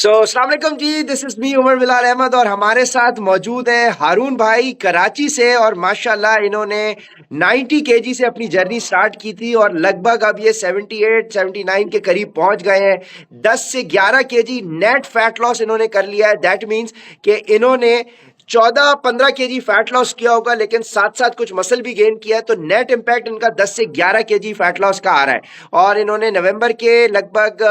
अस्सलाम वालेकुम जी, this is me Umar Bilal Ahmed और हमारे साथ मौजूद हैं हारून भाई कराची से। और माशाल्लाह इन्होंने 90 केजी से अपनी जर्नी स्टार्ट की थी और लगभग अब ये 78 79 के करीब पहुंच गए हैं। 10 से 11 केजी नेट फैट लॉस इन्होंने कर लिया है। दैट मीन्स कि इन्होंने 14-15 केजी फैट लॉस किया होगा, लेकिन साथ साथ कुछ मसल भी गेन किया है, तो नेट इम्पैक्ट इनका 10 से 11 केजी फैट लॉस का आ रहा है। और इन्होंने नवंबर के लगभग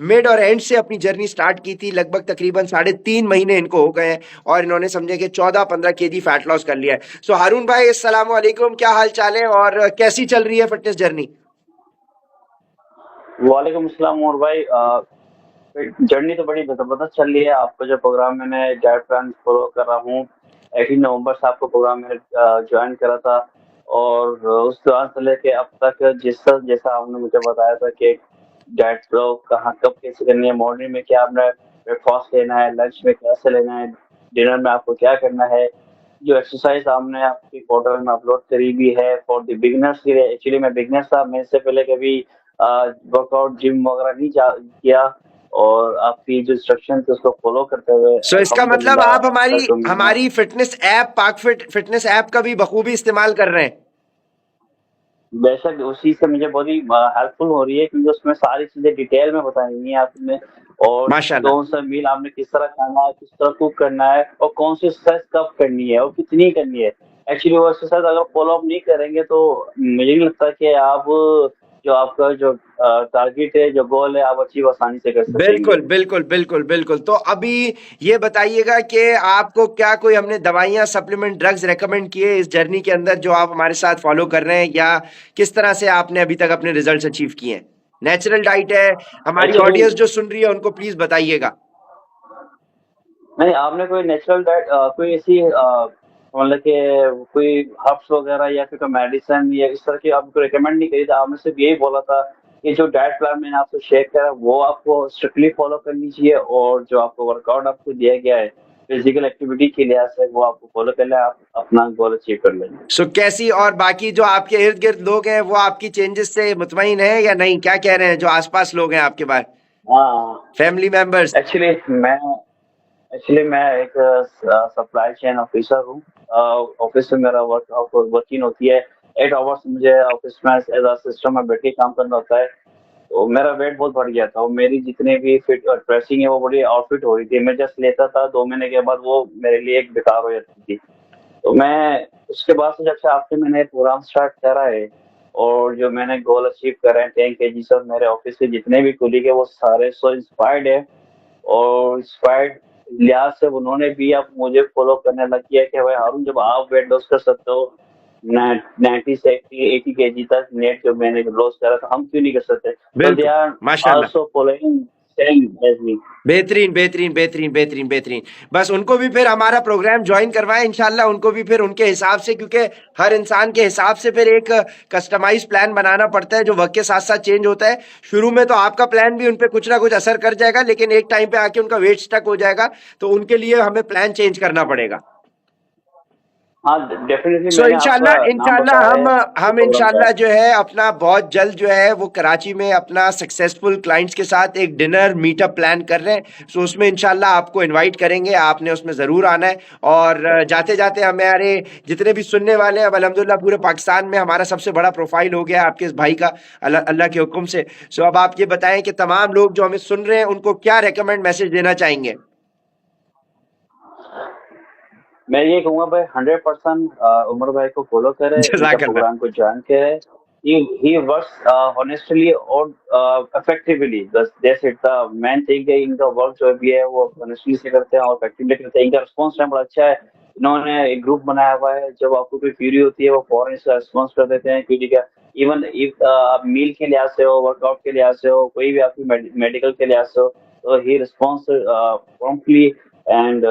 मिड और एंड से अपनी जर्नी स्टार्ट की थी। लगभग तकरीबन 3.5 महीने इनको हो गए हैं और इन्होंने समझे कि 14-15 केजी फैट लॉस कर लिया है। सो हारून भाई, अस्सलाम वालेकुम, क्या हाल चाल है और कैसी चल रही है फिटनेस जर्नी? वालेकुम अस्सलाम और भाई जर्नी तो बड़ी जबरदस्त चल रही है। आपका जो प्रोग्राम मैंने डाइट प्लान फॉलो कर रहा हूँ। 18 नवंबर से आपका प्रोग्राम मैंने ज्वाइन करा था और उस दौरान से लेके अब तक जैसा जैसा आपने मुझे बताया था कि डाइट फ्लो कहाँ कब कैसे करनी है, मॉर्निंग में क्या आपने ब्रेकफास्ट लेना है, लंच में कैसे लेना है, डिनर में आपको क्या करना है। जो एक्सरसाइज आपने आपकी पोर्टल में अपलोड करी भी है फॉर द बिगिनर्स के लिए। एक्चुअली मैं बिगिनर था, मैं इससे पहले कभी वर्कआउट जिम वगैरह नहीं किया और आपकी जो इंस्ट्रक्शन थे उसको फॉलो करते हुए सो इसका मतलब अल्हम्दुलिल्लाह आप अब हमारी तक मैं हमारी फिटनेस ऐप पाक फिटनेस ऐप का भी बखूबी इस्तेमाल कर रहे हैं। बेशक उसी से मुझे बहुत ही हेल्पफुल हो रही है, क्योंकि उसमें सारी चीजें डिटेल में बताई हुई है आपने। और माशाल्लाह। कौन सा मील आपने किस तरह खाना है, किस तरह कुक करना है और कौन सी एक्सरसाइज कब करनी है और कितनी करनी है। एक्चुअली वो एक्सरसाइज अगर फॉलो अप नहीं करेंगे तो मुझे नहीं लगता कि आप जो आपका जो टारगेट है, जो गोल है, आप अचीव आसानी से कर सकेंगे। बिल्कुल बिल्कुल बिल्कुल बिल्कुल। तो अभी ये बताइएगा कि आपको क्या कोई हमने दवाइयाँ, सप्लीमेंट, ड्रग्स रेकमेंड किए इस जर्नी के अंदर जो आप हमारे साथ फॉलो कर रहे हैं, या किस तरह से आपने अभी तक अपने रिजल्ट्स अचीव किए हैं? नेचुरल डाइट है, हमारी एक्चुअली ऑडियंस जो सुन रही है उनको प्लीज बताइएगा। नहीं, आपने कोई नेचुरल डाइट कोई ऐसी मतलब कि कोई हर्ब्स वगैरह या फिर कोई मेडिसिन या इस तरह की आपको रिकमेंड नहीं करी था। आपने सिर्फ यही बोला था कि जो डाइट प्लान मैंने आपको शेयर करा वो आपको स्ट्रिक्टली फॉलो करनी चाहिए और जो आपको वर्कआउट आपको दिया गया है फिजिकल एक्टिविटी के लिहाज से वो आपको फॉलो कर ले, आप अपना गोल अचीव कर लेंगे। सो कैसी, और बाकी जो आपके इर्द गिर्द लोग हैं वो आपकी चेंजेस से मुतमईन है या नहीं? क्या कह रहे हैं जो आसपास लोग हैं आपके बाहर, हाँ, फैमिली मेंबर्स? एक्चुअली मैं एक्चुअली मैं एक सप्लाई चेन ऑफिसर हूँ। ऑफिस में मेरा वर्किंग होती है। 8 आवर्स मुझे ऑफिस में एज अ सिस्टम में बैठ के काम करना होता है। तो मेरा वेट बहुत बढ़ गया था और मेरी जितने भी फिट और ड्रेसिंग है वो बड़ी आउटफिट हो रही थी। मैं जस्ट लेता था, 2 महीने के बाद वो मेरे लिए एक बेकार हो जाती थी। तो मैं उसके बाद से जब से आपसे मैंने प्रोग्राम स्टार्ट करा है और जो मैंने गोल अचीव करा है 10 केजी से, और मेरे ऑफिस के जितने भी कुलीग है वो सारे सो इंस्पायर्ड है। और इंस्पायर्ड लिहाज से उन्होंने भी अब मुझे फॉलो करने लग गया कि भाई हारून, जब आप वेट लॉस कर सकते हो 90 से 80 केजी तक नेट जो मैंने लॉस करा था, हम क्यों नहीं कर सकते। तो दे बिल्कुल, आर माशाल्लाह। आल्सो फॉलोइंग सेम एज मी। बेहतरीन बेहतरीन बेहतरीन बेहतरीन बेहतरीन। बस उनको भी फिर हमारा प्रोग्राम ज्वाइन करवाएं इंशाल्लाह, उनको भी फिर उनके हिसाब से, क्योंकि हर इंसान के हिसाब से फिर एक कस्टमाइज प्लान बनाना पड़ता है जो वक्त के साथ साथ चेंज होता है। शुरू में तो आपका प्लान भी उन पे कुछ ना कुछ असर कर जाएगा, लेकिन एक टाइम पे आके उनका वेट स्टक हो जाएगा, तो उनके लिए हमें प्लान चेंज करना पड़ेगा। हाँ, डेफिनेटली सो मैंने आपका इंशाल्लाह नाम इंशाल्लाह बताया है हम आपके हम प्रोग्राम का। इंशाल्लाह जो है अपना बहुत जल्द जो है वो कराची में अपना सक्सेसफुल क्लाइंट्स के साथ एक डिनर मीटअप प्लान कर रहे हैं। सो उसमें इंशाल्लाह आपको इनवाइट करेंगे, आपने उसमें ज़रूर आना है। और जाते जाते हमारे जितने भी सुनने वाले हैं, अब अल्हम्दुलिल्लाह पूरे पाकिस्तान में हमारा सबसे बड़ा प्रोफाइल हो गया है आपके इस भाई का, अल्लाह अल्लाह के हुक्म से। सो अब आप ये बताएं कि तमाम लोग जो हमें सुन रहे हैं उनको क्या रेकमेंड मैसेज देना चाहेंगे? मैं ये कहूंगा भाई 100% उमर भाई को फॉलो करे, इनका जज़ाकल्लाह। प्रोग्राम को ज्वाइन करे। he works honestly और effectively, that's it। the main thing है, इनका वर्क जो भी है वो honestly से करते हैं और effectively करते हैं। इनका रिस्पॉन्स टाइम बड़ा अच्छा है। इन्होंने एक ग्रुप बनाया हुआ है, जब आपको कोई क्यूरी होती है वो फौरन इसका रिस्पॉन्स कर देते हैं क्यूरी का। इवन इफ आप मील के लिहाज से हो, वर्कआउट के लिहाज से हो, कोई भी आपकी मेडिकल के लिहाज से हो, तो he response promptly and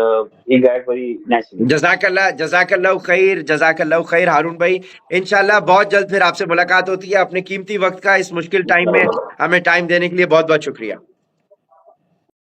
he guide very nicely. जजाकल्ला जजाकल्ला खैर, जजाकल्ला खैर हारून भाई। इंशाल्लाह बहुत जल्द फिर आपसे मुलाकात होती है। अपने कीमती वक्त का इस मुश्किल टाइम में हमें टाइम देने के लिए बहुत बहुत शुक्रिया।